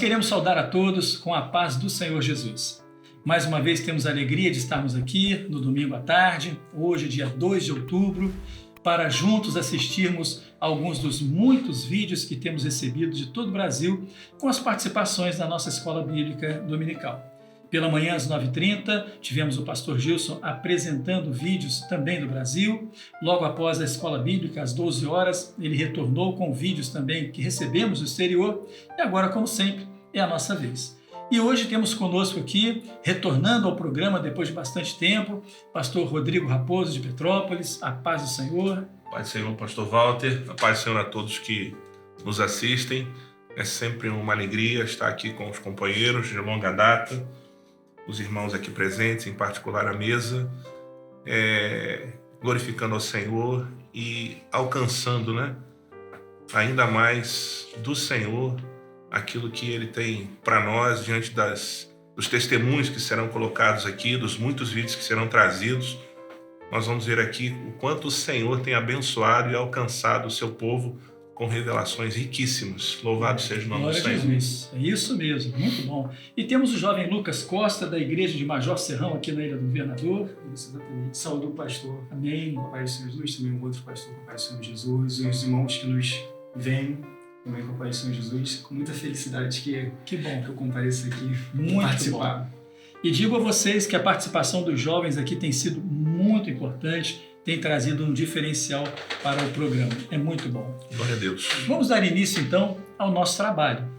queremos saudar a todos com a paz do Senhor Jesus. Mais uma vez temos a alegria de estarmos aqui no domingo à tarde, hoje, dia 2 de outubro, para juntos assistirmos a alguns dos muitos vídeos que temos recebido de todo o Brasil com as participações da nossa Escola Bíblica Dominical. Pela manhã, às 9h30, tivemos o pastor Gilson apresentando vídeos também do Brasil. Logo após a Escola Bíblica, às 12 horas, ele retornou com vídeos também que recebemos do exterior. E agora, como sempre, é a nossa vez. E hoje temos conosco aqui, retornando ao programa depois de bastante tempo, pastor Rodrigo Raposo de Petrópolis. A paz do Senhor. A paz do Senhor, pastor Walter. A paz do Senhor a todos que nos assistem. É sempre uma alegria estar aqui com os companheiros de longa data, os irmãos aqui presentes, em particular a mesa, glorificando ao Senhor e alcançando, ainda mais do Senhor aquilo que Ele tem para nós diante dos testemunhos que serão colocados aqui, dos muitos vídeos que serão trazidos. Nós vamos ver aqui o quanto o Senhor tem abençoado e alcançado o seu povo com revelações riquíssimas. Louvado seja o nome do Senhor. Jesus. É isso mesmo, muito bom. E temos o jovem Lucas Costa, da igreja de Major Serrão, aqui na Ilha do Governador. Isso, exatamente. Saúde o pastor. Amém. Com a paz do Senhor Jesus, também um outro pastor com a paz do Senhor Jesus, e os irmãos que nos veem também com a paz do Senhor Jesus, com muita felicidade que bom que eu compareço aqui muito participar. Bom. E digo a vocês que a participação dos jovens aqui tem sido muito importante, tem trazido um diferencial para o programa. É muito bom. Glória a Deus. Vamos dar início, então, ao nosso trabalho.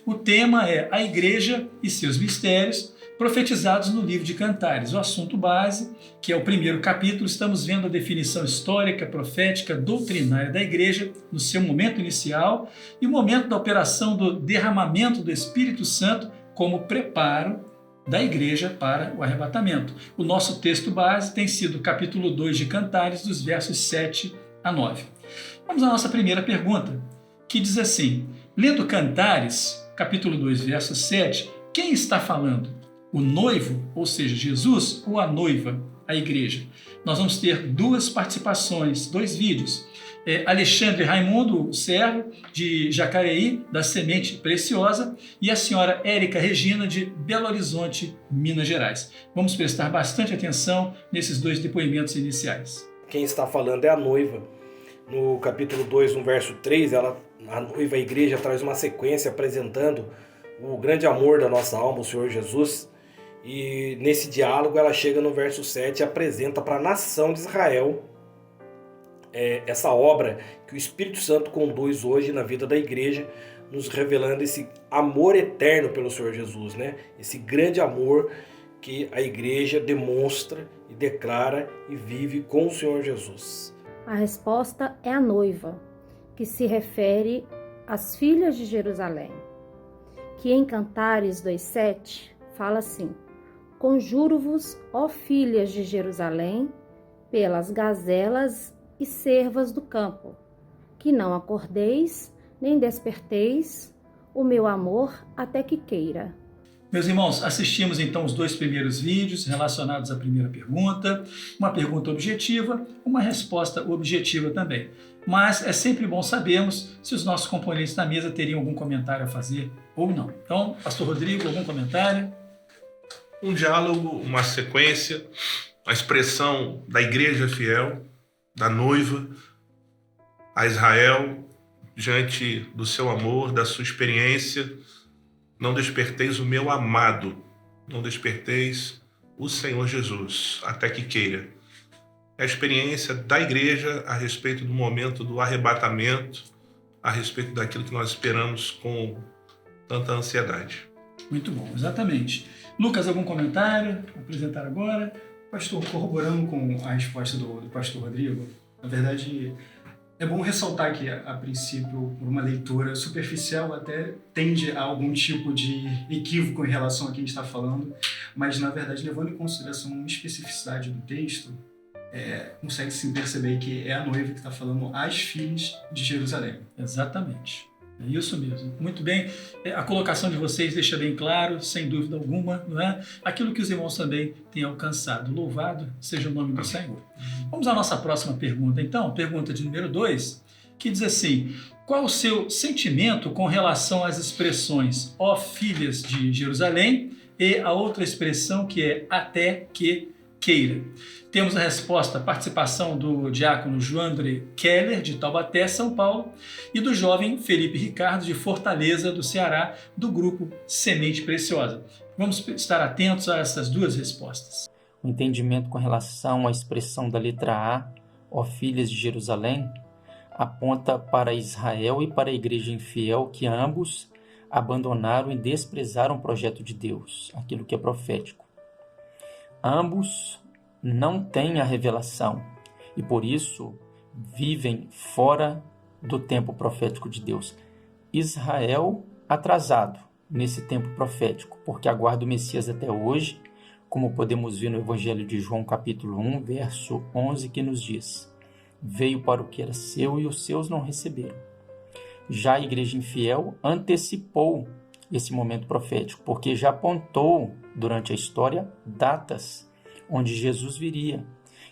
O tema é a Igreja e seus mistérios, profetizados no livro de Cantares. O assunto base, que é o primeiro capítulo, estamos vendo a definição histórica, profética, doutrinária da Igreja no seu momento inicial e o momento da operação do derramamento do Espírito Santo como preparo da igreja para o arrebatamento. O nosso texto base tem sido o capítulo 2 de Cantares, dos versos 7 a 9. Vamos à nossa primeira pergunta, que diz assim: lendo Cantares, capítulo 2, verso 7, quem está falando? O noivo, ou seja, Jesus, ou a noiva, a igreja? Nós vamos ter duas participações, dois vídeos. Alexandre Raimundo, o servo de Jacareí, da Semente Preciosa, e a senhora Érica Regina, de Belo Horizonte, Minas Gerais. Vamos prestar bastante atenção nesses dois depoimentos iniciais. Quem está falando é a noiva. No capítulo 2, no verso 3, a noiva, a igreja, traz uma sequência apresentando o grande amor da nossa alma, o Senhor Jesus. E nesse diálogo ela chega no verso 7 e apresenta para a nação de Israel essa obra que o Espírito Santo conduz hoje na vida da igreja, nos revelando esse amor eterno pelo Senhor Jesus, Esse grande amor que a igreja demonstra e declara e vive com o Senhor Jesus. A resposta é a noiva, que se refere às filhas de Jerusalém, que em Cantares 2,7 fala assim: conjuro-vos, ó filhas de Jerusalém, pelas gazelas e cervas do campo, que não acordeis, nem desperteis o meu amor até que queira. Meus irmãos, assistimos então os dois primeiros vídeos relacionados à primeira pergunta, uma pergunta objetiva, uma resposta objetiva também. Mas é sempre bom sabermos se os nossos componentes da mesa teriam algum comentário a fazer ou não. Então, pastor Rodrigo, algum comentário? Um diálogo, uma sequência, a expressão da igreja fiel, da noiva a Israel, diante do seu amor, da sua experiência. Não desperteis o meu amado, não desperteis o Senhor Jesus, até que queira. É a experiência da igreja a respeito do momento do arrebatamento, a respeito daquilo que nós esperamos com tanta ansiedade. Muito bom, exatamente. Lucas, algum comentário a apresentar agora? Pastor, corroborando com a resposta do pastor Rodrigo, na verdade, é bom ressaltar que, a princípio, por uma leitura superficial, até tende a algum tipo de equívoco em relação a quem está falando, mas, na verdade, levando em consideração uma especificidade do texto, consegue sim perceber que é a noiva que está falando às filhas de Jerusalém. Exatamente. É isso mesmo. Muito bem. A colocação de vocês deixa bem claro, sem dúvida alguma, aquilo que os irmãos também têm alcançado. Louvado seja o nome do Senhor. Vamos à nossa próxima pergunta, então. Pergunta de número 2, que diz assim: Qual o seu sentimento com relação às expressões ó filhas de Jerusalém e a outra expressão que é até que queira? Temos a resposta, a participação do diácono Joandre Keller, de Taubaté, São Paulo, e do jovem Felipe Ricardo, de Fortaleza, do Ceará, do grupo Semente Preciosa. Vamos estar atentos a essas duas respostas. O entendimento com relação à expressão da letra A, ó filhas de Jerusalém, aponta para Israel e para a igreja infiel, que ambos abandonaram e desprezaram o projeto de Deus, aquilo que é profético. Ambos não têm a revelação e por isso vivem fora do tempo profético de Deus. Israel atrasado nesse tempo profético, porque aguarda o Messias até hoje, como podemos ver no Evangelho de João, capítulo 1, verso 11, que nos diz: veio para o que era seu e os seus não receberam. Já a igreja infiel antecipou esse momento profético, porque já apontou durante a história datas onde Jesus viria.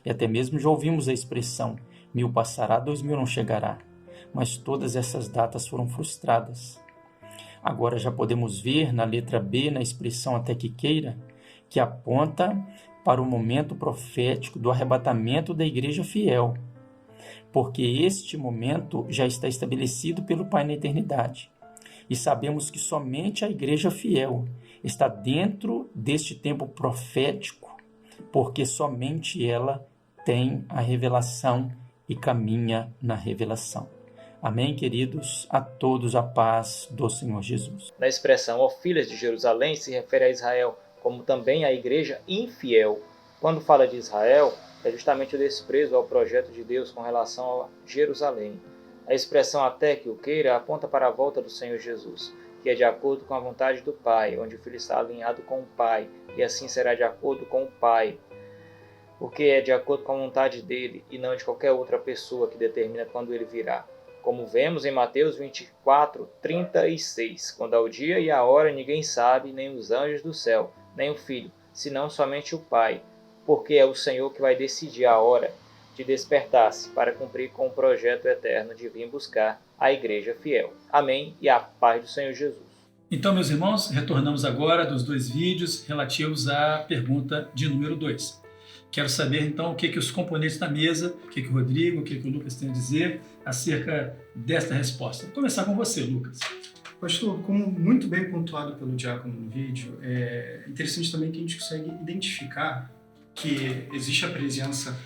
E até mesmo já ouvimos a expressão: 1000 passará, 2000 não chegará. Mas todas essas datas foram frustradas. Agora já podemos ver na letra B, na expressão até que queira, que aponta para o momento profético do arrebatamento da igreja fiel, porque este momento já está estabelecido pelo Pai na eternidade. E sabemos que somente a igreja fiel está dentro deste tempo profético, porque somente ela tem a revelação e caminha na revelação. Amém, queridos? A todos a paz do Senhor Jesus. Na expressão ó filhas de Jerusalém se refere a Israel, como também à igreja infiel. Quando fala de Israel, é justamente o desprezo ao projeto de Deus com relação a Jerusalém. A expressão até que o queira aponta para a volta do Senhor Jesus, que é de acordo com a vontade do Pai, onde o Filho está alinhado com o Pai, e assim será de acordo com o Pai, porque é de acordo com a vontade dele e não de qualquer outra pessoa que determina quando ele virá. Como vemos em Mateus 24, 36, quando ao dia e a hora ninguém sabe, nem os anjos do céu, nem o Filho, senão somente o Pai, porque é o Senhor que vai decidir a hora de despertar-se para cumprir com o projeto eterno de vir buscar a igreja fiel. Amém e a paz do Senhor Jesus. Então, meus irmãos, retornamos agora dos dois vídeos relativos à pergunta de número 2. Quero saber, então, o que os componentes da mesa, o que o Rodrigo, o que o Lucas têm a dizer acerca desta resposta. Vou começar com você, Lucas. Pastor, como muito bem pontuado pelo diácono no vídeo, é interessante também que a gente consegue identificar que existe a presença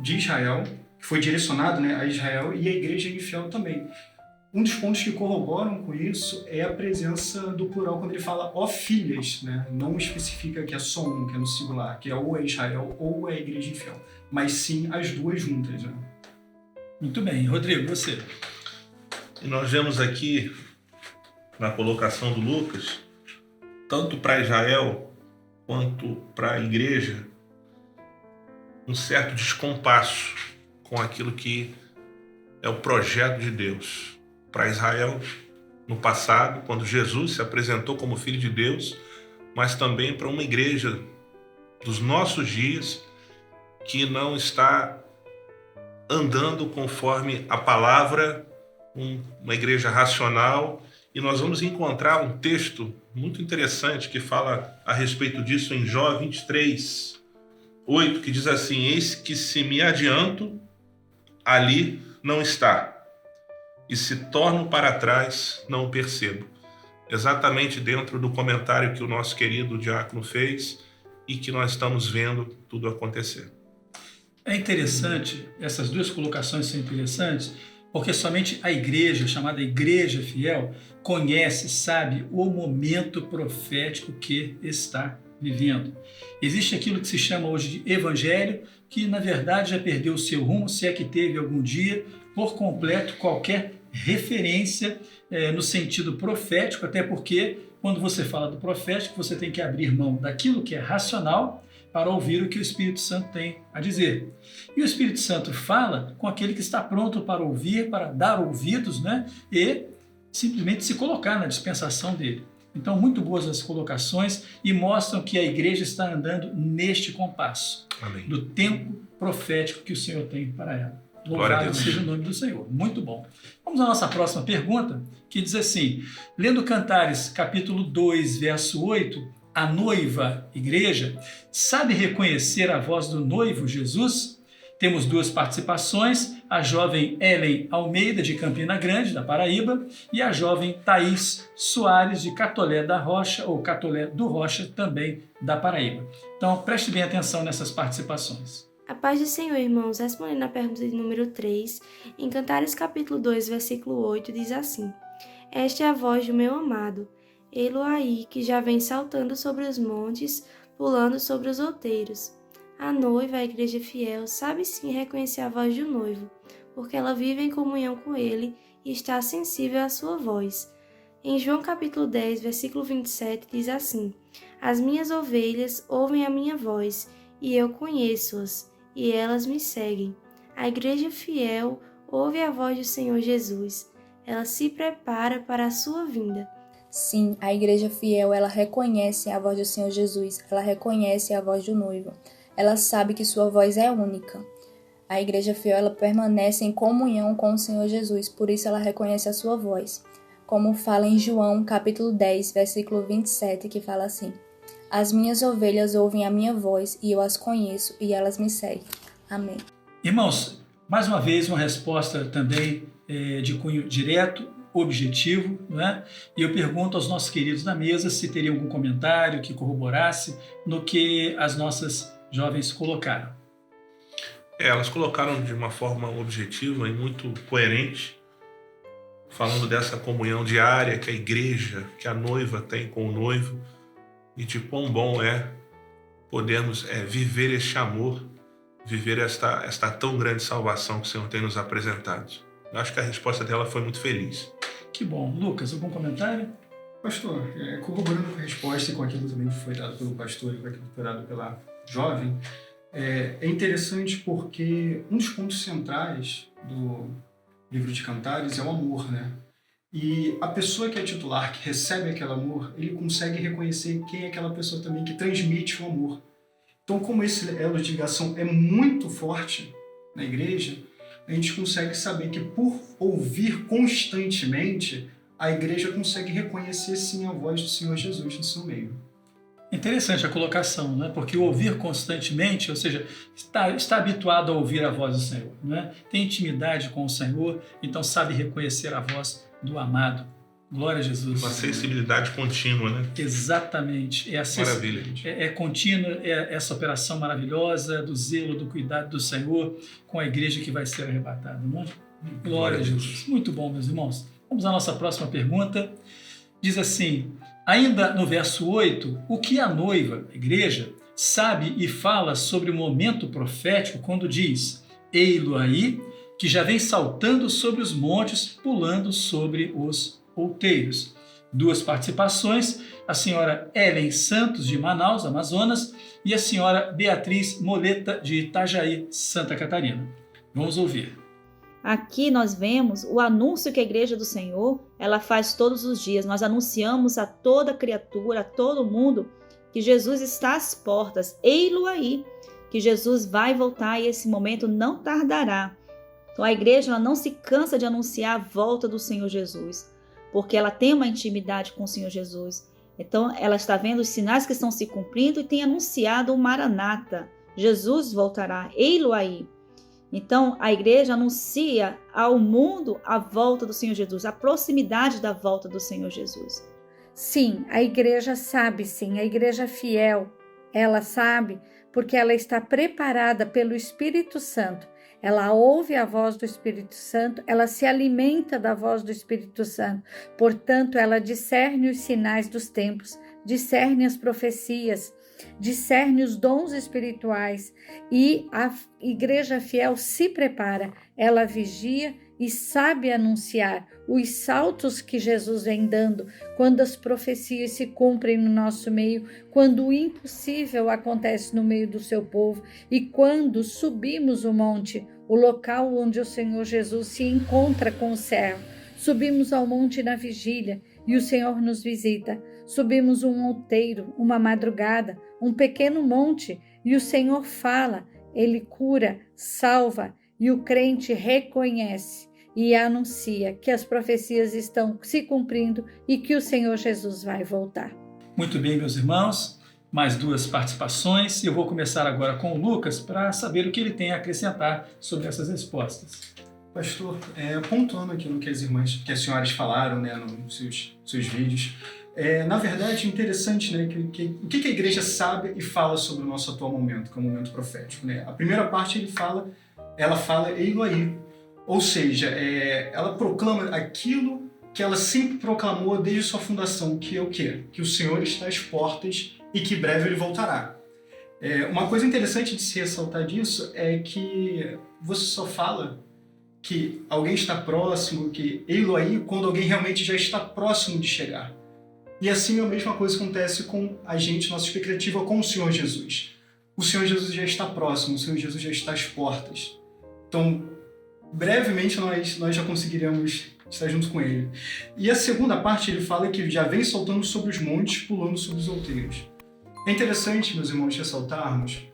de Israel, que foi direcionado, né, a Israel, e a igreja infiel também. Um dos pontos que corroboram com isso é a presença do plural quando ele fala ó filhas, né? Não especifica que é só um, que é no singular, que é ou é Israel ou é a igreja infiel, mas sim as duas juntas, né? Muito bem. Rodrigo, você. E nós vemos aqui, na colocação do Lucas, tanto para Israel quanto para a igreja, um certo descompasso com aquilo que é o projeto de Deus. Para Israel, no passado, quando Jesus se apresentou como Filho de Deus, mas também para uma igreja dos nossos dias que não está andando conforme a palavra, uma igreja racional. E nós vamos encontrar um texto muito interessante que fala a respeito disso em Jó 23, 8, que diz assim: eis que se me adianto, ali não está, e se torno para trás, não o percebo. Exatamente dentro do comentário que o nosso querido diácono fez e que nós estamos vendo tudo acontecer. É interessante, essas duas colocações são interessantes, porque somente a igreja, chamada igreja fiel, conhece, sabe o momento profético que está vivendo. Existe aquilo que se chama hoje de evangelho, que na verdade já perdeu o seu rumo, se é que teve algum dia, por completo qualquer referência no sentido profético, até porque quando você fala do profético, você tem que abrir mão daquilo que é racional para ouvir o que o Espírito Santo tem a dizer. E o Espírito Santo fala com aquele que está pronto para ouvir, para dar ouvidos, né? E simplesmente se colocar na dispensação dele. Então, muito boas as colocações e mostram que a igreja está andando neste compasso. Amém. Do tempo profético que o Senhor tem para ela. Glória a Louvado Deus. seja o nome do Senhor. Muito bom. Vamos à nossa próxima pergunta, que diz assim, lendo Cantares, capítulo 2, verso 8, a noiva, igreja, sabe reconhecer a voz do noivo Jesus? Temos duas participações, a jovem Ellen Almeida, de Campina Grande, da Paraíba, e a jovem Thaís Soares, de Catolé da Rocha, ou Catolé do Rocha, também da Paraíba. Então, preste bem atenção nessas participações. A paz do Senhor, irmãos, respondendo à pergunta de número 3, em Cantares capítulo 2, versículo 8, diz assim: Esta é a voz do meu amado, ele-o aí, que já vem saltando sobre os montes, pulando sobre os outeiros. A noiva, a igreja fiel, sabe sim reconhecer a voz do noivo, porque ela vive em comunhão com ele e está sensível à sua voz. Em João capítulo 10, versículo 27, diz assim: As minhas ovelhas ouvem a minha voz, e eu conheço-as, e elas me seguem. A igreja fiel ouve a voz do Senhor Jesus. Ela se prepara para a sua vinda. Sim, a igreja fiel, ela reconhece a voz do Senhor Jesus, ela reconhece a voz do noivo. Ela sabe que sua voz é única. A igreja fiel, ela permanece em comunhão com o Senhor Jesus, por isso ela reconhece a sua voz. Como fala em João, capítulo 10, versículo 27, que fala assim: As minhas ovelhas ouvem a minha voz, e eu as conheço, e elas me seguem. Amém. Irmãos, mais uma vez uma resposta também de cunho direto, objetivo, né? E eu pergunto aos nossos queridos da mesa se teria algum comentário que corroborasse no que as nossas jovens colocaram. Elas colocaram de uma forma objetiva e muito coerente, falando dessa comunhão diária que a igreja, que a noiva tem com o noivo, e de quão bom é podermos viver este amor, viver esta tão grande salvação que o Senhor tem nos apresentado. Eu acho que a resposta dela foi muito feliz. Que bom. Lucas, algum comentário? Pastor, corroborando com a resposta e com aquilo também que foi dado pelo pastor e com aquilo que foi dado pela jovem, é interessante porque um dos pontos centrais do livro de Cantares é o amor, né? E a pessoa que é titular, que recebe aquele amor, ele consegue reconhecer quem é aquela pessoa também que transmite o amor. Então, como esse elo de ligação é muito forte na igreja, a gente consegue saber que por ouvir constantemente, a igreja consegue reconhecer sim a voz do Senhor Jesus no seu meio. Interessante a colocação, né? Porque o ouvir constantemente, ou seja, está habituado a ouvir a voz do Senhor, né? Tem intimidade com o Senhor, então sabe reconhecer a voz do amado. Glória a Jesus. Uma sensibilidade contínua, né? Exatamente. Maravilha. É contínua essa operação maravilhosa do zelo, do cuidado do Senhor com a igreja que vai ser arrebatada, não é? Glória a Jesus. Muito bom, meus irmãos. Vamos à nossa próxima pergunta. Diz assim, ainda no verso 8, o que a noiva, a igreja, sabe e fala sobre o momento profético quando diz: Ei-lo aí, que já vem saltando sobre os montes, pulando sobre os outeiros. Duas participações, a senhora Ellen Santos, de Manaus, Amazonas, e a senhora Beatriz Moleta, de Itajaí, Santa Catarina. Vamos ouvir. Aqui nós vemos o anúncio que a Igreja do Senhor, ela faz todos os dias. Nós anunciamos a toda criatura, a todo mundo, que Jesus está às portas. Ei-lo aí, que Jesus vai voltar e esse momento não tardará. Então a igreja ela não se cansa de anunciar a volta do Senhor Jesus, porque ela tem uma intimidade com o Senhor Jesus. Então ela está vendo os sinais que estão se cumprindo e tem anunciado o Maranata. Jesus voltará, ei-lo aí. Então, a igreja anuncia ao mundo a volta do Senhor Jesus, a proximidade da volta do Senhor Jesus. Sim, a igreja sabe sim, a igreja fiel, ela sabe porque ela está preparada pelo Espírito Santo. Ela ouve a voz do Espírito Santo, ela se alimenta da voz do Espírito Santo. Portanto, ela discerne os sinais dos tempos, discerne as profecias, discerne os dons espirituais e a igreja fiel se prepara, ela vigia e sabe anunciar os saltos que Jesus vem dando quando as profecias se cumprem no nosso meio, quando o impossível acontece no meio do seu povo e quando subimos o monte, o local onde o Senhor Jesus se encontra com o servo. Subimos ao monte na vigília e o Senhor nos visita. Subimos um outeiro, uma madrugada, um pequeno monte, e o Senhor fala, Ele cura, salva, e o crente reconhece e anuncia que as profecias estão se cumprindo e que o Senhor Jesus vai voltar. Muito bem, meus irmãos, mais 2 participações. Eu vou começar agora com o Lucas para saber o que ele tem a acrescentar sobre essas respostas. Pastor, pontuando aquilo que as senhoras falaram, né, nos seus vídeos, na verdade, interessante, né, o que a igreja sabe e fala sobre o nosso atual momento, que é o momento profético, né? A primeira parte ela fala Eilo aí, ou seja, ela proclama aquilo que ela sempre proclamou desde sua fundação, que é o quê? Que o Senhor está às portas e que breve ele voltará. Uma coisa interessante de se ressaltar disso é que você só fala que alguém está próximo, que Eilo aí, quando alguém realmente já está próximo de chegar. E assim a mesma coisa acontece com a gente, nossa expectativa com o Senhor Jesus. O Senhor Jesus já está próximo, o Senhor Jesus já está às portas. Então, brevemente nós já conseguiremos estar junto com Ele. E a segunda parte ele fala que já vem saltando sobre os montes, pulando sobre os outeiros. É interessante, meus irmãos, ressaltarmos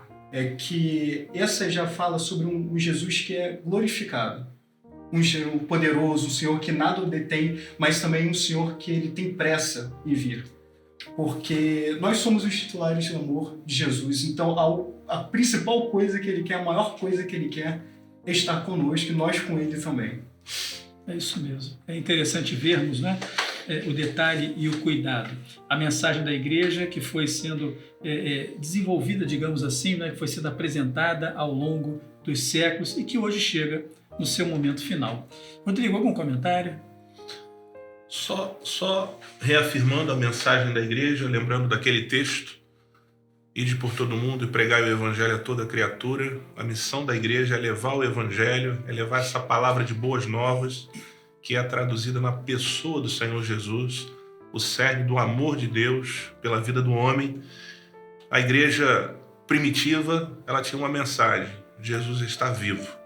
que essa já fala sobre um Jesus que é glorificado. Um Senhor poderoso, um Senhor que nada o detém, mas também um Senhor que ele tem pressa em vir. Porque nós somos os titulares do amor de Jesus, então a principal coisa que ele quer, a maior coisa que ele quer é estar conosco e nós com ele também. É isso mesmo. É interessante vermos, né, o detalhe e o cuidado. A mensagem da igreja que foi sendo desenvolvida, digamos assim, né, que foi sendo apresentada ao longo dos séculos e que hoje chega no seu momento final. Rodrigo, algum comentário? Só reafirmando a mensagem da igreja, lembrando daquele texto, ide por todo mundo e pregai o evangelho a toda criatura. A missão da igreja é levar o evangelho, é levar essa palavra de boas novas, que é traduzida na pessoa do Senhor Jesus, o cerne do amor de Deus pela vida do homem. A igreja primitiva, ela tinha uma mensagem: Jesus está vivo.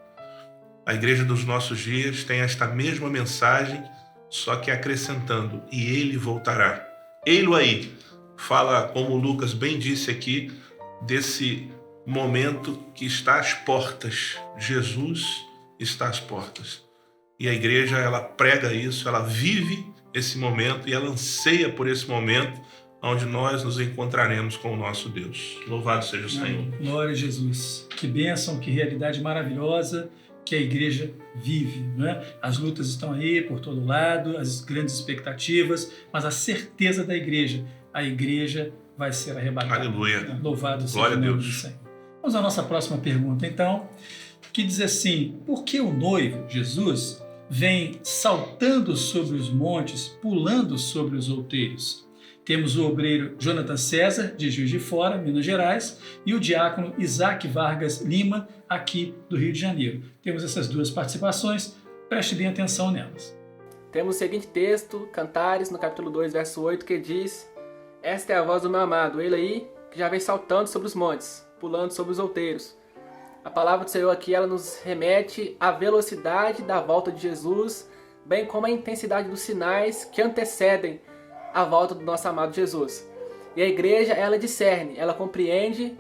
A igreja dos nossos dias tem esta mesma mensagem, só que acrescentando: e ele voltará. Eilo aí fala, como o Lucas bem disse aqui, desse momento que está às portas. Jesus está às portas. E a igreja, ela prega isso, ela vive esse momento e ela anseia por esse momento onde nós nos encontraremos com o nosso Deus. Louvado seja o Senhor. Glória a Jesus. Que bênção, que realidade maravilhosa que a igreja vive, né? As lutas estão aí por todo lado, as grandes expectativas, mas a certeza da igreja, a igreja vai ser arrebatada. Aleluia. Louvado seja o nome do Senhor. Vamos à nossa próxima pergunta, então, que diz assim: por que o noivo, Jesus, vem saltando sobre os montes, pulando sobre os outeiros? Temos o obreiro Jonathan César, de Juiz de Fora, Minas Gerais, e o diácono Isaac Vargas Lima, aqui do Rio de Janeiro. Temos essas 2 participações, preste bem atenção nelas. Temos o seguinte texto, Cantares, no capítulo 2, verso 8, que diz: esta é a voz do meu amado, ele aí, que já vem saltando sobre os montes, pulando sobre os outeiros. A palavra do Senhor aqui, ela nos remete à velocidade da volta de Jesus, bem como a intensidade dos sinais que antecedem a volta do nosso amado Jesus. E a igreja, ela discerne, ela compreende,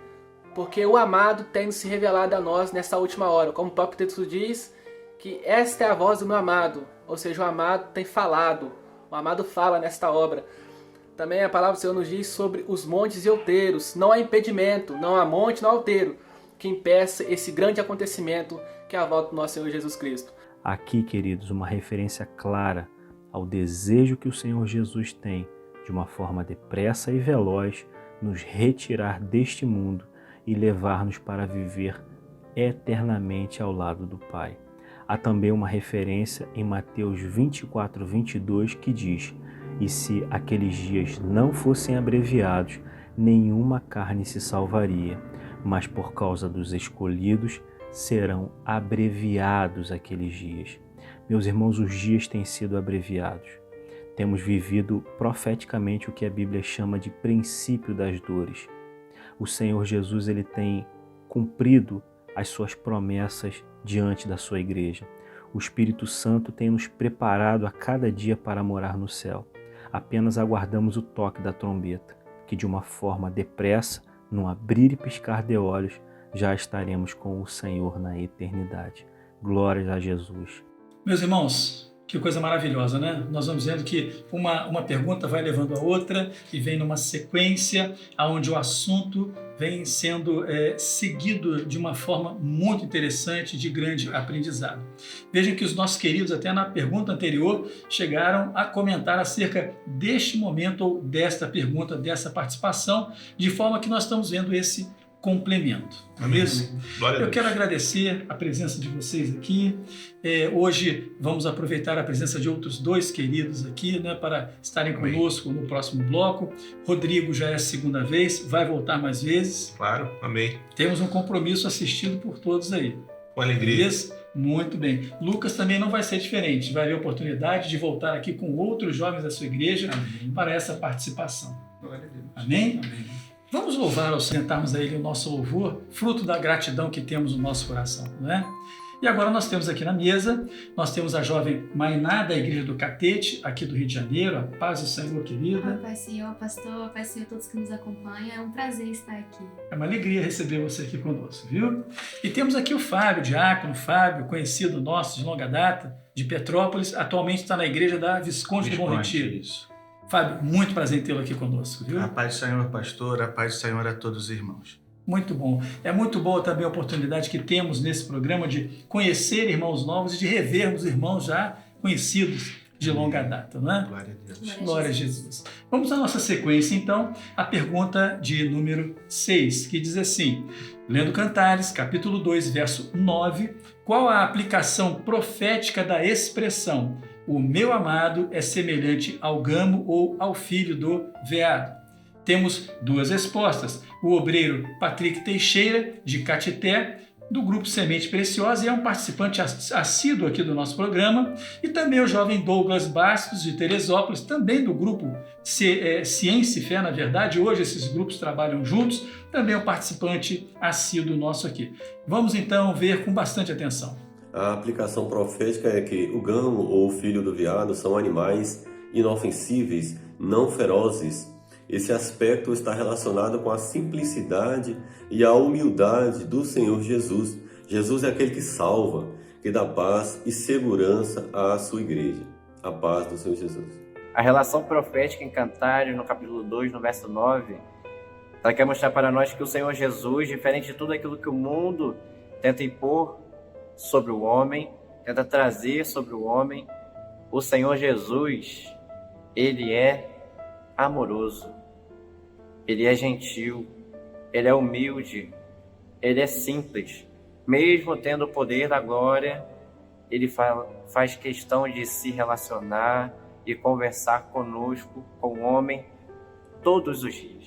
porque o amado tem se revelado a nós nessa última hora. Como o próprio texto diz, que esta é a voz do meu amado, ou seja, o amado tem falado, o amado fala nesta obra. Também a palavra do Senhor nos diz sobre os montes e outeiros. Não há impedimento, não há monte, não há outeiro que impeça esse grande acontecimento que é a volta do nosso Senhor Jesus Cristo. Aqui, queridos, uma referência clara ao desejo que o Senhor Jesus tem, de uma forma depressa e veloz, nos retirar deste mundo e levar-nos para viver eternamente ao lado do Pai. Há também uma referência em Mateus 24, 22, que diz: e se aqueles dias não fossem abreviados, nenhuma carne se salvaria, mas por causa dos escolhidos serão abreviados aqueles dias. Meus irmãos, os dias têm sido abreviados. Temos vivido profeticamente o que a Bíblia chama de princípio das dores. O Senhor Jesus, ele tem cumprido as suas promessas diante da sua igreja. O Espírito Santo tem nos preparado a cada dia para morar no céu. Apenas aguardamos o toque da trombeta, que de uma forma depressa, num abrir e piscar de olhos, já estaremos com o Senhor na eternidade. Glórias a Jesus. Meus irmãos, que coisa maravilhosa, né? Nós vamos vendo que uma pergunta vai levando a outra e vem numa sequência onde o assunto vem sendo seguido de uma forma muito interessante, de grande aprendizado. Vejam que os nossos queridos, até na pergunta anterior, chegaram a comentar acerca deste momento ou desta pergunta, dessa participação, de forma que nós estamos vendo esse complemento, não é mesmo? Eu quero agradecer a presença de vocês aqui. Hoje vamos aproveitar a presença de outros dois queridos aqui, né, para estarem conosco no próximo bloco. Rodrigo já é a segunda vez, vai voltar mais vezes. Claro, amém. Temos um compromisso assistido por todos aí. Com alegria. Beleza? Muito bem. Lucas também não vai ser diferente, vai ter a oportunidade de voltar aqui com outros jovens da sua igreja para essa participação. Glória a Deus. Amém? Amém. Vamos louvar ao sentarmos a Ele o nosso louvor, fruto da gratidão que temos no nosso coração, não é? E agora nós temos aqui na mesa, nós temos a jovem Mainá da Igreja do Catete, aqui do Rio de Janeiro. A paz do Senhor, querida. A paz, Senhor, pastor, a paz, Senhor, todos que nos acompanham. É um prazer estar aqui. É uma alegria receber você aqui conosco, viu? E temos aqui o Fábio, diácono Fábio, conhecido nosso de longa data, de Petrópolis, atualmente está na Igreja da Visconde do Bom Retiro. Isso. Fábio, muito prazer em tê-lo aqui conosco, viu? A paz do Senhor, pastor, a paz do Senhor a todos os irmãos. Muito bom. É muito boa também a oportunidade que temos nesse programa de conhecer irmãos novos e de revermos irmãos já conhecidos de longa data, não é? Glória a Deus. Glória a Jesus. Vamos à nossa sequência, então, a pergunta de número 6, que diz assim, lendo Cantares, capítulo 2, verso 9, qual a aplicação profética da expressão o meu amado é semelhante ao gamo ou ao filho do veado? Temos duas respostas. O obreiro Patrick Teixeira, de Catité, do grupo Semente Preciosa, e é um participante assíduo aqui do nosso programa, e também o jovem Douglas Bastos, de Teresópolis, também do grupo Ciência e Fé, na verdade. Hoje esses grupos trabalham juntos, também é um participante assíduo nosso aqui. Vamos então ver com bastante atenção. A aplicação profética é que o gamo ou o filho do veado são animais inofensíveis, não ferozes. Esse aspecto está relacionado com a simplicidade e a humildade do Senhor Jesus. Jesus é aquele que salva, que dá paz e segurança à sua igreja. A paz do Senhor Jesus. A relação profética em Cantares, no capítulo 2, no verso 9, ela quer mostrar para nós que o Senhor Jesus, diferente de tudo aquilo que o mundo tenta impor sobre o homem, tenta trazer sobre o homem, o Senhor Jesus, Ele é amoroso, Ele é gentil, Ele é humilde, Ele é simples. Mesmo tendo o poder da glória, Ele faz questão de se relacionar e conversar conosco, com o homem, todos os dias.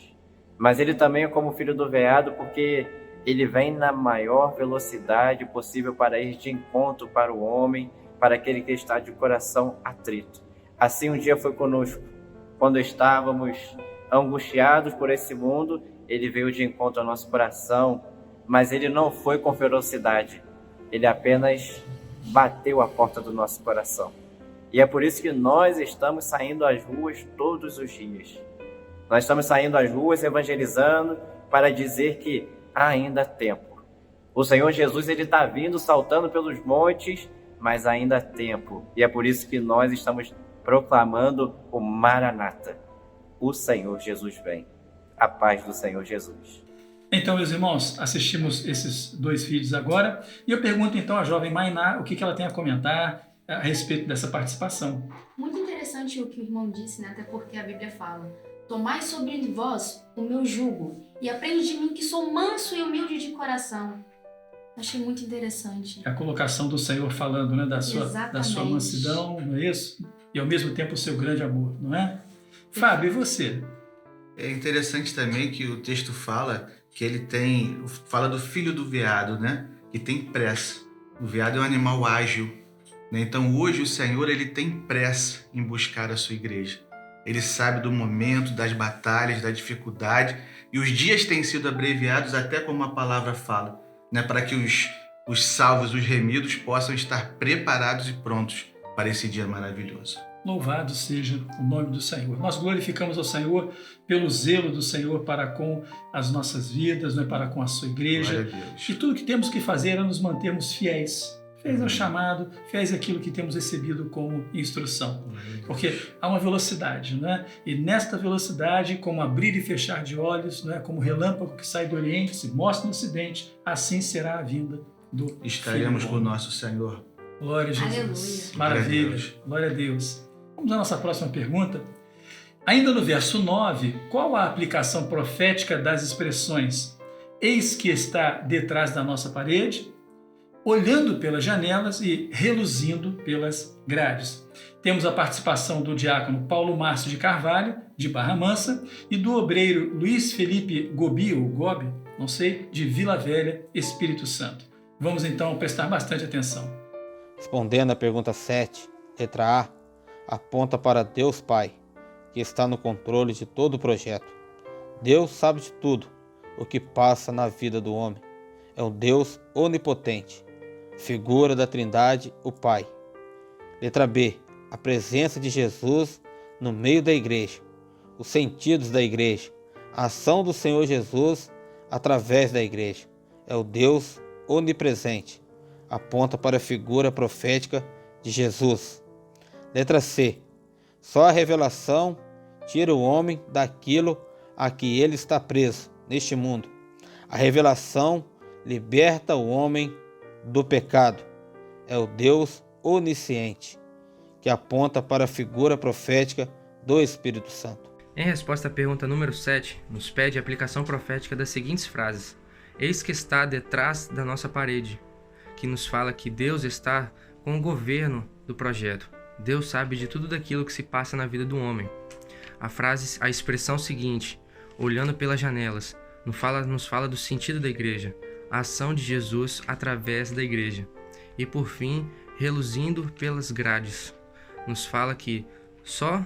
Mas Ele também é como filho do veado, porque Ele vem na maior velocidade possível para ir de encontro para o homem, para aquele que está de coração atrito. Assim um dia foi conosco. Quando estávamos angustiados por esse mundo, Ele veio de encontro ao nosso coração, mas Ele não foi com ferocidade. Ele apenas bateu a porta do nosso coração. E é por isso que nós estamos saindo às ruas todos os dias. Nós estamos saindo às ruas evangelizando para dizer que há ainda tempo. O Senhor Jesus, Ele está vindo, saltando pelos montes, mas ainda há tempo. E é por isso que nós estamos proclamando o Maranata. O Senhor Jesus vem. A paz do Senhor Jesus. Então, meus irmãos, assistimos esses dois vídeos agora. E eu pergunto então à jovem Mainá o que ela tem a comentar a respeito dessa participação. Muito interessante o que o irmão disse, né? Até porque a Bíblia fala: tomai sobre vós o meu jugo e aprende de mim que sou manso e humilde de coração. Achei muito interessante. A colocação do Senhor falando, né, da sua mansidão, não é isso? E ao mesmo tempo o seu grande amor, não é? Fábio, e você? É interessante também que o texto fala que ele fala do filho do veado, né? Que tem pressa. O veado é um animal ágil, né? Então hoje o Senhor, ele tem pressa em buscar a sua igreja. Ele sabe do momento, das batalhas, da dificuldade, e os dias têm sido abreviados até como a palavra fala, né? Para que os salvos, os remidos possam estar preparados e prontos para esse dia maravilhoso. Louvado seja o nome do Senhor. Nós glorificamos ao Senhor pelo zelo do Senhor para com as nossas vidas, né, para com a sua igreja. E tudo que temos que fazer é nos mantermos fiéis. fez o chamado, fez aquilo que temos recebido como instrução. Porque há uma velocidade, né? E nesta velocidade, como abrir e fechar de olhos, né? Como relâmpago que sai do Oriente, se mostra no Ocidente, assim será a vinda do Estaremos com o nosso Senhor. Glória a Jesus. Maravilha. Glória a Deus. Vamos à nossa próxima pergunta. Ainda no verso 9, qual a aplicação profética das expressões "eis que está detrás da nossa parede", "olhando pelas janelas" e "reluzindo pelas grades"? Temos a participação do diácono Paulo Márcio de Carvalho, de Barra Mansa, e do obreiro Luiz Felipe Gobi, ou Gobi, não sei, de Vila Velha, Espírito Santo. Vamos então prestar bastante atenção. Respondendo à pergunta 7, letra A, aponta para Deus Pai, que está no controle de todo o projeto. Deus sabe de tudo o que passa na vida do homem. É um Deus onipotente, figura da Trindade, o Pai. Letra B, a presença de Jesus no meio da igreja, os sentidos da igreja, a ação do Senhor Jesus através da igreja. É o Deus onipresente, aponta para a figura profética de Jesus. Letra C, só a revelação tira o homem daquilo a que ele está preso neste mundo. A revelação liberta o homem do pecado. É o Deus onisciente, que aponta para a figura profética do Espírito Santo. Em resposta à pergunta número 7, nos pede a aplicação profética das seguintes frases: "Eis que está detrás da nossa parede", que nos fala que Deus está com o governo do projeto. Deus sabe de tudo daquilo que se passa na vida do homem. A expressão seguinte, "olhando pelas janelas", nos fala do sentido da igreja, a ação de Jesus através da igreja. E por fim, "reluzindo pelas grades", nos fala que só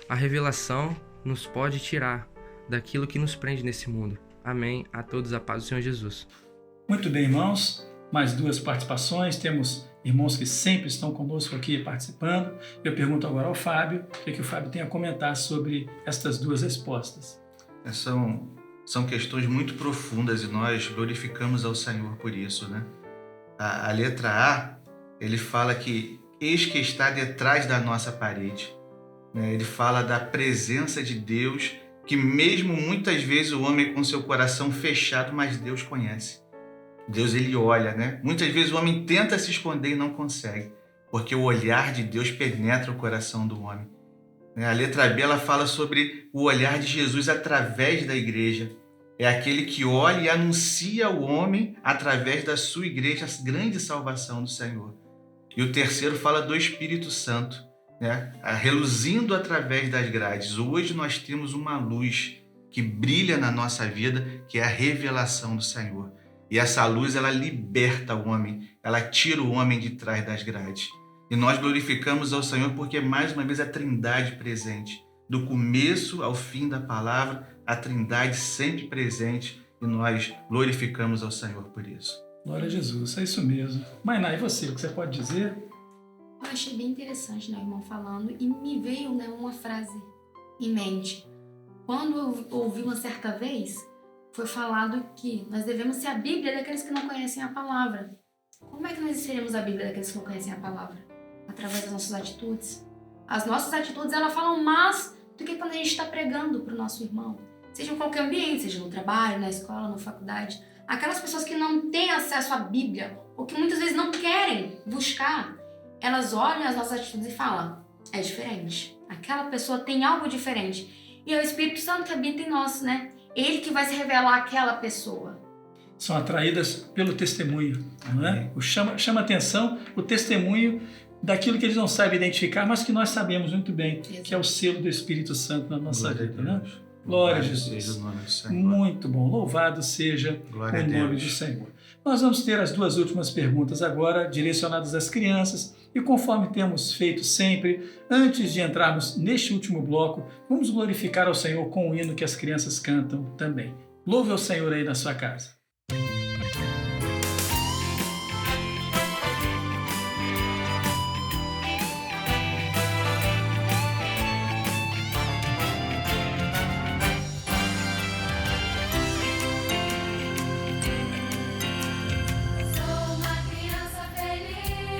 a revelação nos pode tirar daquilo que nos prende nesse mundo. Amém. A todos a paz do Senhor Jesus. Muito bem, irmãos. Mais 2 participações. Temos irmãos que sempre estão conosco aqui participando. Eu pergunto agora ao Fábio, o que o Fábio tem a comentar sobre estas 2 respostas. São questões muito profundas e nós glorificamos ao Senhor por isso, né? A letra A, ele fala que "eis que está detrás da nossa parede", né? Ele fala da presença de Deus, que mesmo muitas vezes o homem com seu coração fechado, mas Deus conhece. Deus, ele olha, né? Muitas vezes o homem tenta se esconder e não consegue, porque o olhar de Deus penetra o coração do homem. A letra B, ela fala sobre o olhar de Jesus através da igreja. É aquele que olha e anuncia ao homem, através da sua igreja, a grande salvação do Senhor. E o terceiro fala do Espírito Santo, né? Reluzindo através das grades. Hoje nós temos uma luz que brilha na nossa vida, que é a revelação do Senhor. E essa luz, ela liberta o homem, ela tira o homem de trás das grades. E nós glorificamos ao Senhor porque, mais uma vez, a Trindade presente. Do começo ao fim da palavra, a Trindade sempre presente, e nós glorificamos ao Senhor por isso. Glória a Jesus, é isso mesmo. Mainá, e você, o que você pode dizer? Eu achei bem interessante, né, o irmão falando, e me veio, né, uma frase em mente. Quando eu ouvi uma certa vez, foi falado que nós devemos ser a Bíblia daqueles que não conhecem a palavra. Como é que nós seremos a Bíblia daqueles que não conhecem a palavra? Através das nossas atitudes. As nossas atitudes, elas falam mais do que quando a gente está pregando para o nosso irmão. Seja em qualquer ambiente, seja no trabalho, na escola, na faculdade. Aquelas pessoas que não têm acesso à Bíblia, ou que muitas vezes não querem buscar, elas olham as nossas atitudes e falam, é diferente. Aquela pessoa tem algo diferente. E é o Espírito Santo que habita em nós, né? Ele que vai se revelar àquela pessoa. São atraídas pelo testemunho, não é? Chama atenção o testemunho daquilo que eles não sabem identificar, mas que nós sabemos muito bem, que é o selo do Espírito Santo na nossa vida, né? Glória a Jesus. Muito bom. Louvado seja o nome do Senhor. Nós vamos ter as 2 últimas perguntas agora, direcionadas às crianças, e conforme temos feito sempre, antes de entrarmos neste último bloco, vamos glorificar ao Senhor com o hino que as crianças cantam também. Louve ao Senhor aí na sua casa. Sou uma criança feliz.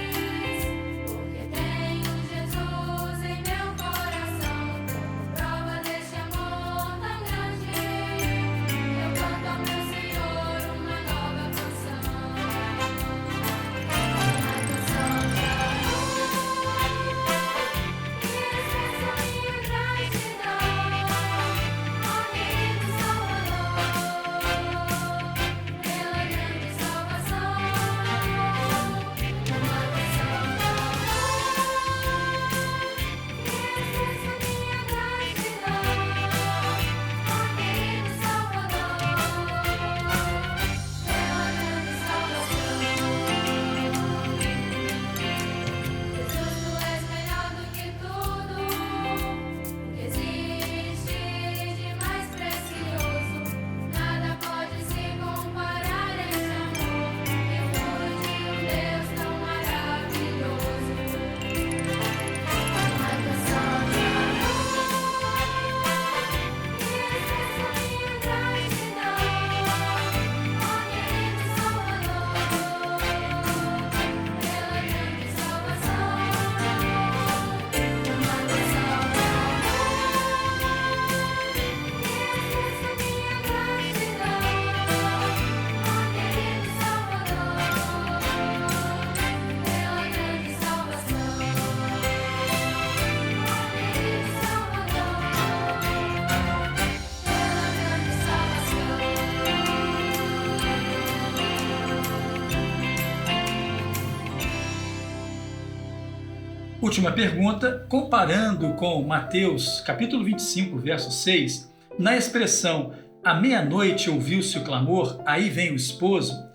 Última pergunta, comparando com Mateus, capítulo 25, verso 6, na expressão à meia-noite ouviu-se o clamor, aí vem o esposo,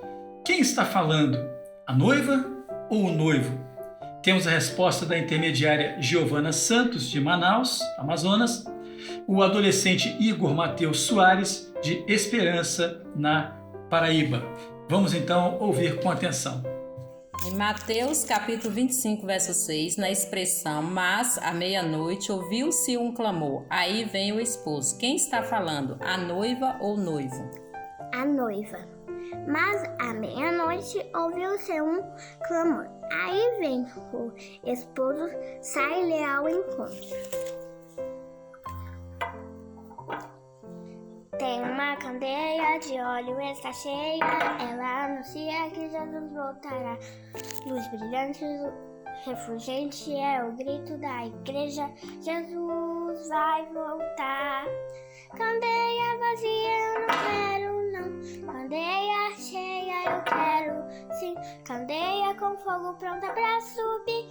quem está falando? A noiva ou o noivo? Temos a resposta da intermediária Giovana Santos, de Manaus, Amazonas, o adolescente Igor Mateus Soares, de Esperança, na Paraíba. Vamos então ouvir com atenção. Em Mateus, capítulo 25, verso 6, na expressão, mas à meia-noite ouviu-se um clamor, aí vem o esposo. Quem está falando? A noiva ou o noivo? A noiva. Mas à meia-noite ouviu-se um clamor, aí vem o esposo, sai-lhe ao encontro. Tem uma candeia de óleo, está cheia, ela anuncia que Jesus voltará. Luz brilhante, refulgente é o grito da igreja, Jesus vai voltar. Candeia vazia eu não quero não, candeia cheia eu quero sim, candeia com fogo pronta pra subir.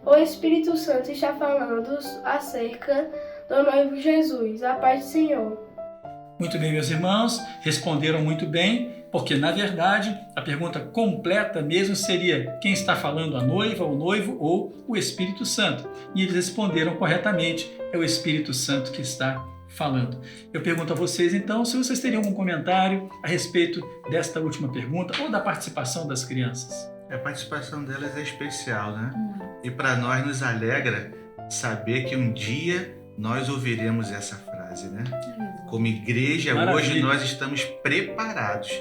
O Espírito Santo está falando acerca do noivo Jesus, a paz do Senhor. Muito bem, meus irmãos, responderam muito bem, porque na verdade a pergunta completa mesmo seria quem está falando, a noiva, o noivo ou o Espírito Santo. E eles responderam corretamente, é o Espírito Santo que está falando. Eu pergunto a vocês então se vocês teriam algum comentário a respeito desta última pergunta ou da participação das crianças. A participação delas é especial, né? E para nós nos alegra saber que um dia nós ouviremos essa frase, né? Como igreja, Maravilha. Hoje nós estamos preparados.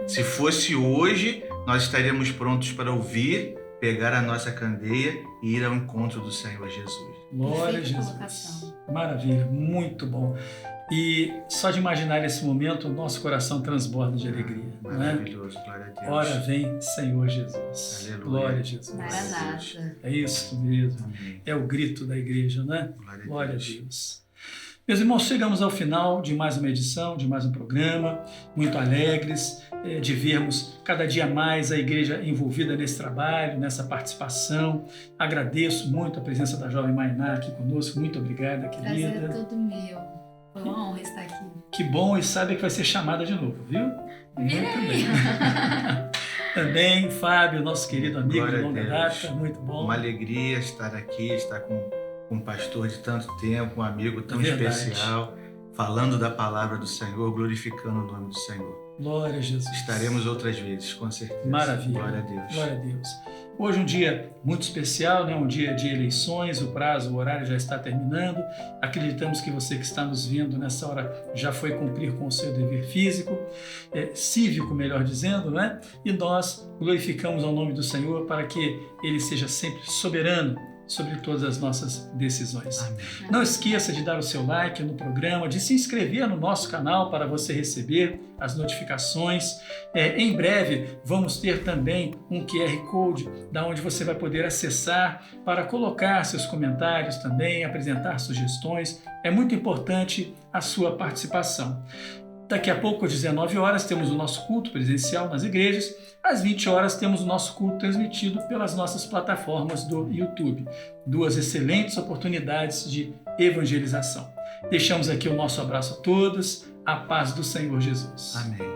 Se fosse hoje, nós estaríamos prontos para ouvir, pegar a nossa candeia e ir ao encontro do Senhor Jesus. Glória a Jesus. Maravilha, muito bom. E só de imaginar esse momento, o nosso coração transborda de alegria. Maravilhoso, glória a Deus. Ora vem, Senhor Jesus. Aleluia. Glória a Jesus. Maranata. É isso mesmo. Amém. É o grito da igreja, né? Glória a Deus. Meus irmãos, chegamos ao final de mais uma edição, de mais um programa, muito alegres de vermos cada dia mais a igreja envolvida nesse trabalho, nessa participação. Agradeço muito a presença da jovem Mainá aqui conosco. Muito obrigada, querida. Prazer é todo meu. Foi uma honra estar aqui. Que bom, e sabe que vai ser chamada de novo, viu? Muito bem. Também, Fábio, nosso querido amigo de longa data, muito bom. Uma alegria estar aqui, estar com um pastor de tanto tempo, um amigo tão especial, falando da palavra do Senhor, glorificando o nome do Senhor. Glória a Jesus. Estaremos outras vezes, com certeza. Maravilha. Glória a Deus. Glória a Deus. Hoje um dia muito especial, né? Um dia de eleições, o prazo, o horário já está terminando. Acreditamos que você que está nos vendo nessa hora já foi cumprir com o seu dever físico, cívico, melhor dizendo, né? E nós glorificamos ao nome do Senhor para que Ele seja sempre soberano sobre todas as nossas decisões. Amém. Não esqueça de dar o seu like no programa, de se inscrever no nosso canal para você receber as notificações. Em breve vamos ter também um QR Code da onde você vai poder acessar para colocar seus comentários também, apresentar sugestões. É muito importante a sua participação. Daqui a pouco, às 19 horas, temos o nosso culto presencial nas igrejas. Às 20 horas, temos o nosso culto transmitido pelas nossas plataformas do YouTube. Duas excelentes oportunidades de evangelização. Deixamos aqui o nosso abraço a todos. A paz do Senhor Jesus. Amém.